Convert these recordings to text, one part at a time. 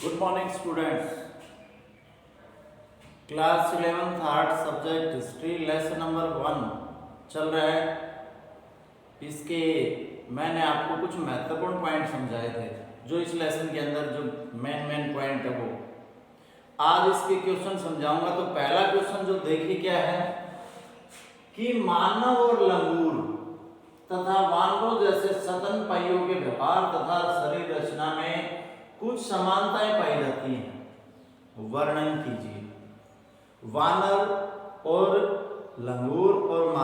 Good morning students. Class 11th art subject history lesson number 1 चल रहा है। इसके मैंने आपको कुछ महत्वपूर्ण पॉइंट समझाए थे जो इस लेसन के अंदर जो मेन पॉइंट है वो आज इसके क्वेश्चन समझाऊंगा। तो पहला क्वेश्चन जो देखिए क्या है कि मानव और लंगूर तथा वानरों जैसे सतन पहियों के व्यवहार तथा शरीर रचना में कुछ समानताएं पाई जाती हैं, वर्णन कीजिए। वानर और लंगूर और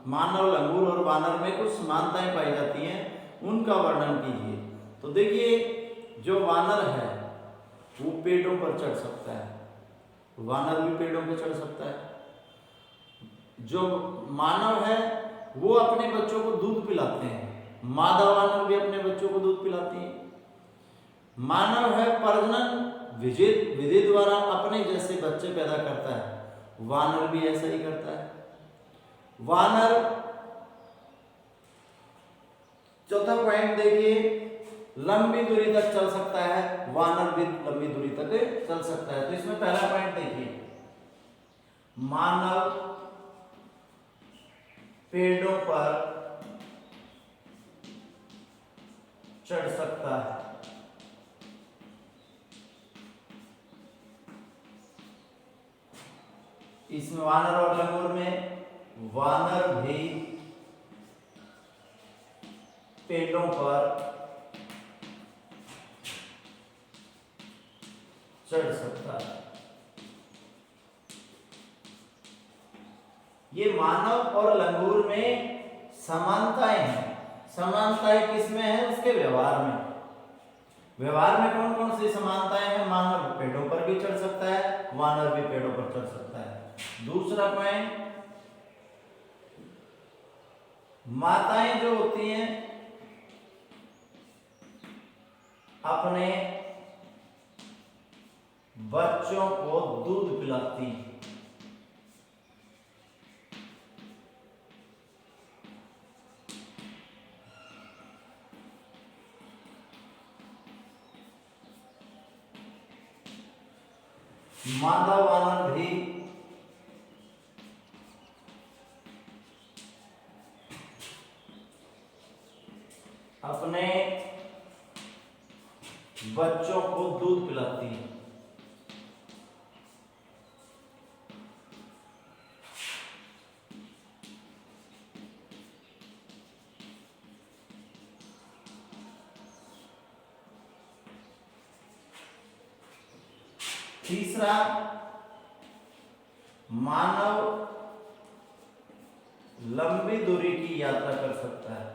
मानव लंगूर और वानर में कुछ समानताएं पाई जाती हैं, उनका वर्णन कीजिए। तो देखिए जो वानर है वो पेड़ों पर चढ़ सकता है, वानर भी पेड़ों पर चढ़ सकता है। जो मानव है वो अपने बच्चों को दूध पिलाते हैं, मादा वानर भी अपने बच्चों को दूध पिलाती है। मानव है प्रजनन विधि द्वारा अपने जैसे बच्चे पैदा करता है, वानर भी ऐसा ही करता है। वानर चौथा पॉइंट देखिए लंबी दूरी तक चल सकता है, वानर भी लंबी दूरी तक चल सकता है। तो इसमें पहला पॉइंट देखिए मानव पेड़ों पर चढ़ सकता है। इसमें वानर और लंगूर में वानर भी पेड़ों पर चढ़ सकता है। ये मानव और लंगूर में समानताएं हैं। समानताएं किसमें है? उसके व्यवहार में। व्यवहार में कौन कौन सी समानताएं हैं? मानव पेड़ों पर भी चढ़ सकता है, वानर भी पेड़ों पर चढ़ सकता है। दूसरा पॉइंट माताएं जो होती हैं अपने बच्चों को दूध पिलाती हैं। मादा वानर भी अपने बच्चों को दूध पिलाती है। तीसरा मानव लंबी दूरी की यात्रा कर सकता है।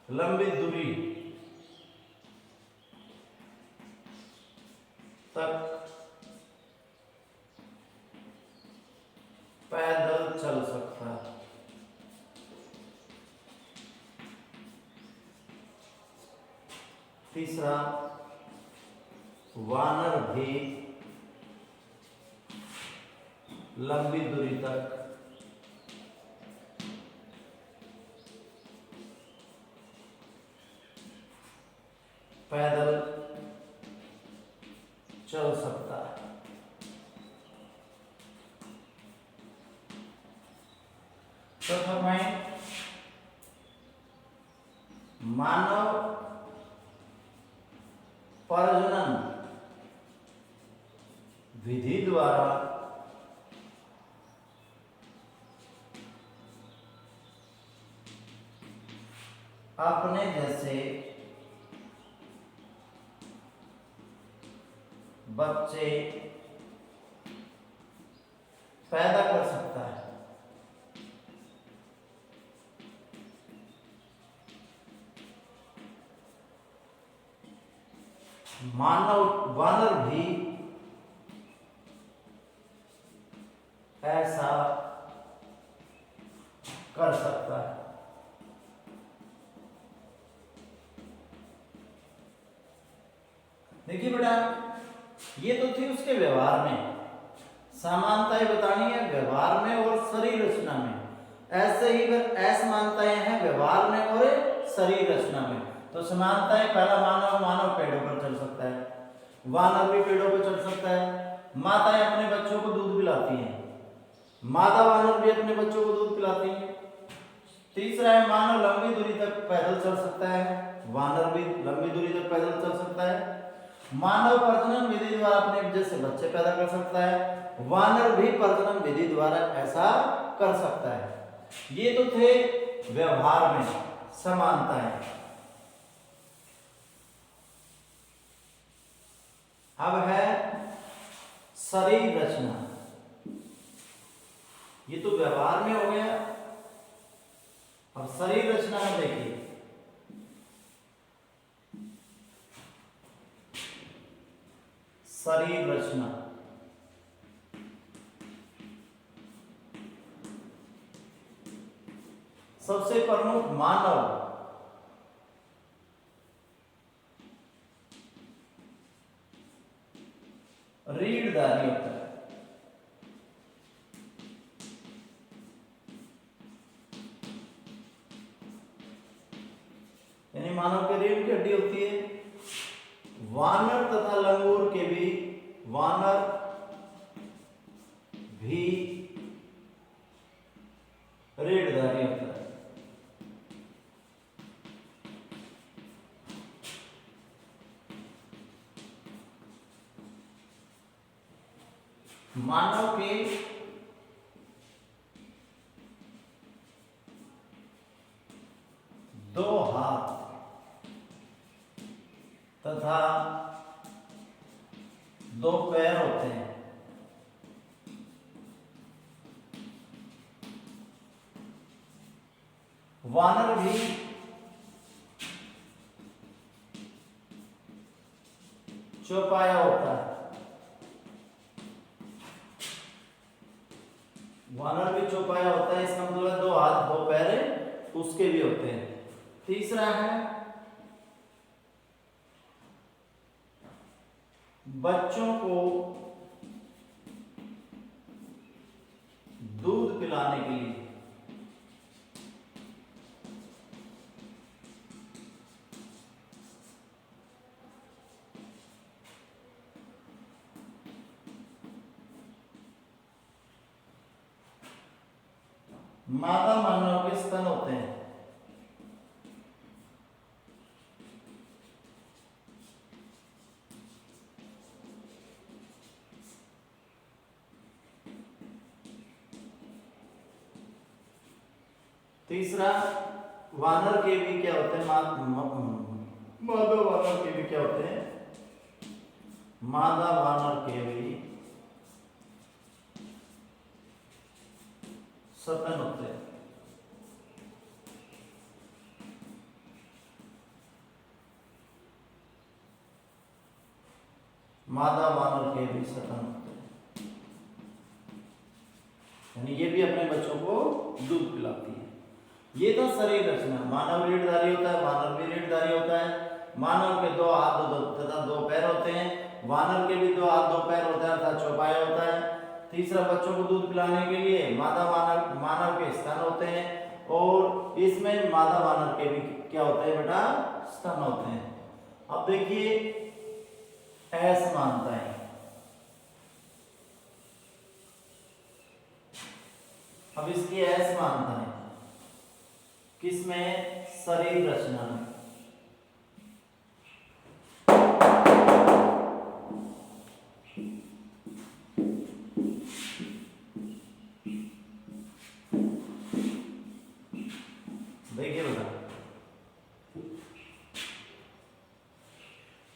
लंबी दूरी तक पैदल चल सकता है। तीसरा वानर भी लंबी दूरी तक पैदल चल सकता है। चौथा पॉइंट मानव प्रजनन विधि द्वारा अपने जैसे बच्चे पैदा कर सकता है। मानव वानर भी ऐसा कर सकता है। देखिए बेटा ये तो थी उसके व्यवहार में, समानताएं बतानी है व्यवहार में और शरीर रचना में। ऐसे ही असमानताएं हैं व्यवहार में और शरीर रचना में। तो समानता है, पहला मानव पेड़ों पर चढ़ सकता है, वानर भी पेड़ों पर चढ़ सकता है, माताएं अपने बच्चों को दूध पिलाती हैं, मादा वानर भी अपने बच्चों को दूध पिलाती हैं। तीसरा है मानव लंबी दूरी तक पैदल चल सकता है, वानर भी लंबी दूरी तक पैदल चल सकता है। मानव प्रजनन विधि द्वारा अपने जैसे बच्चे पैदा कर सकता है, वानर भी प्रजनन विधि द्वारा ऐसा कर सकता है। ये तो थे व्यवहार में समानताएं। अब है शरीर रचना। ये तो व्यवहार में हो गया। अब शरीर रचना में देखिए, शरीर रचना सबसे प्रमुख मानव रीढ़धारी होता है। यानी मानव के रीढ़ की हड्डी होती है। वानर तथा लंगूर के भी, वानर भी रीढ़धारी होता है। मानव के दो हाथ तथा दो पैर होते हैं। वानर भी चौपाया होता है। वानर भी चौपाया होता है, इसका मतलब दो हाथ दो पैर उसके भी होते हैं। तीसरा है बच्चों को दूध पिलाने के लिए मादा मानव के स्तन होते हैं। तीसरा वानर के भी क्या होते हैं, मादा वानर के भी क्या होते हैं, मादा वानर के भी स्तन होते हैं। मादा वानर के भी स्तन होते हैं, यानी ये भी अपने बच्चों को दूध पिलाती है। ये तो शरीर रचना। मानव रीढ़धारी होता है, वानर भी रीढ़धारी होता है। मानव के दो हाथ तथा दो पैर होते हैं, वानर के भी दो हाथ दो पैर होते हैं अर्थात चौपाया होता है। तीसरा बच्चों को दूध पिलाने के लिए मादा मानव के स्तन होते हैं, और इसमें मादा वानर के भी क्या होते हैं बेटा, स्तन होते हैं। अब देखिए असमानताएं। अब इसकी असमानताएं किसमें, शरीर रचना में। देखिए बेटा,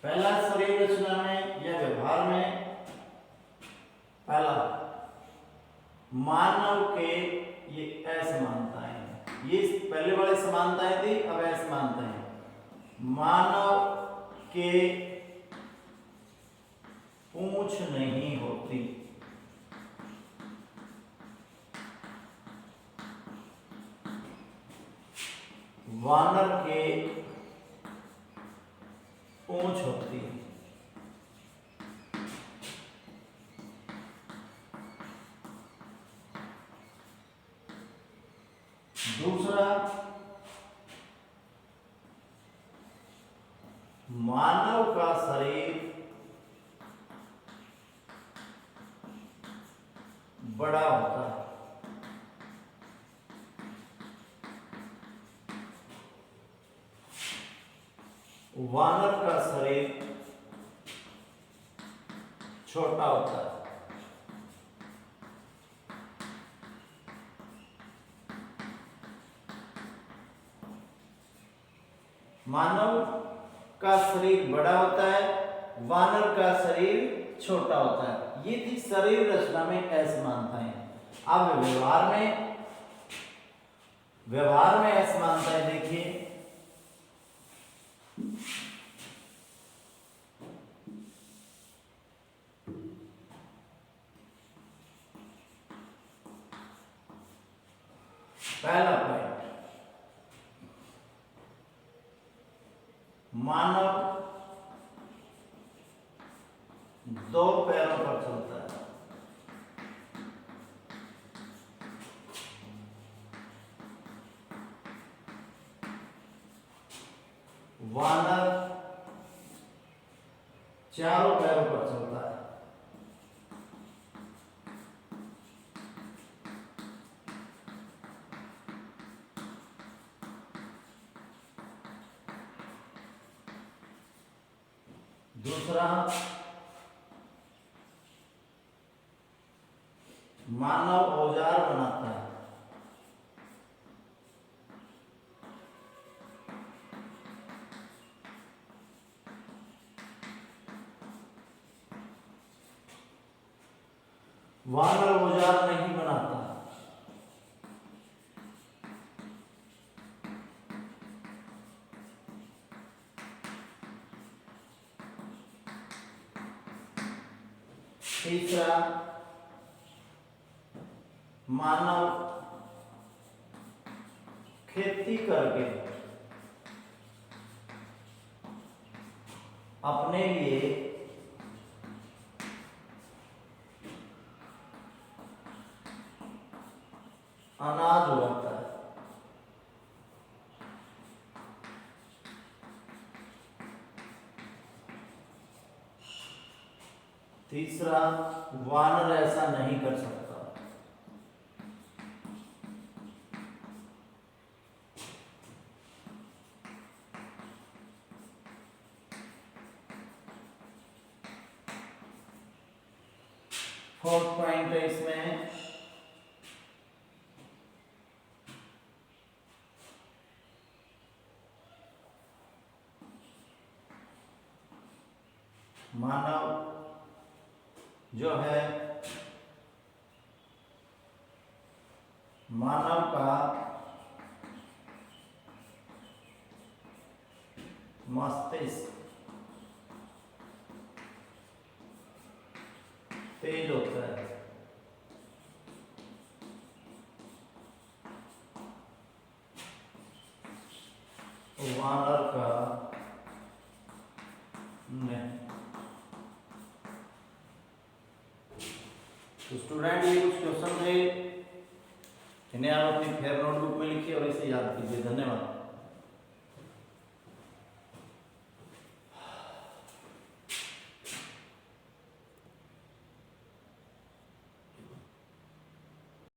पहला शरीर रचना में या व्यवहार में, पहला मानव के ये असमानताएं हैं। ये पहले वाली समानताएं थी, अब असमानताएं। मानव के पूंछ नहीं होती, वानर के पूंछ होती है। दूसरा मानव का शरीर बड़ा होता है। वानर का शरीर छोटा होता है। मानव का शरीर बड़ा होता है, वानर का शरीर छोटा होता है। ये थी शरीर रचना में असमानताएं। अब व्यवहार में असमानताएं देखिए। पहला पॉइंट, मानव दो पैरों पर चलता है। वानर चारों पैरों पर चलता है। दूसरा, मानव औजार बनाता है। वानर औजार नहीं बनाता। तीसरा, मानव खेती करके अपने लिए अनाज उगाता है। तीसरा, वानर ऐसा नहीं कर सकता। फोर्थ पॉइंट है इसमें, मानव जो है, मानव का मस्तिष्क तेज होता है। वानर का नहीं। तो स्टूडेंट, ये कुछ क्वेश्चन थे, इन्हें आप अपनी फेयर नोटबुक में लिखिए और इसे याद कीजिए। धन्यवाद।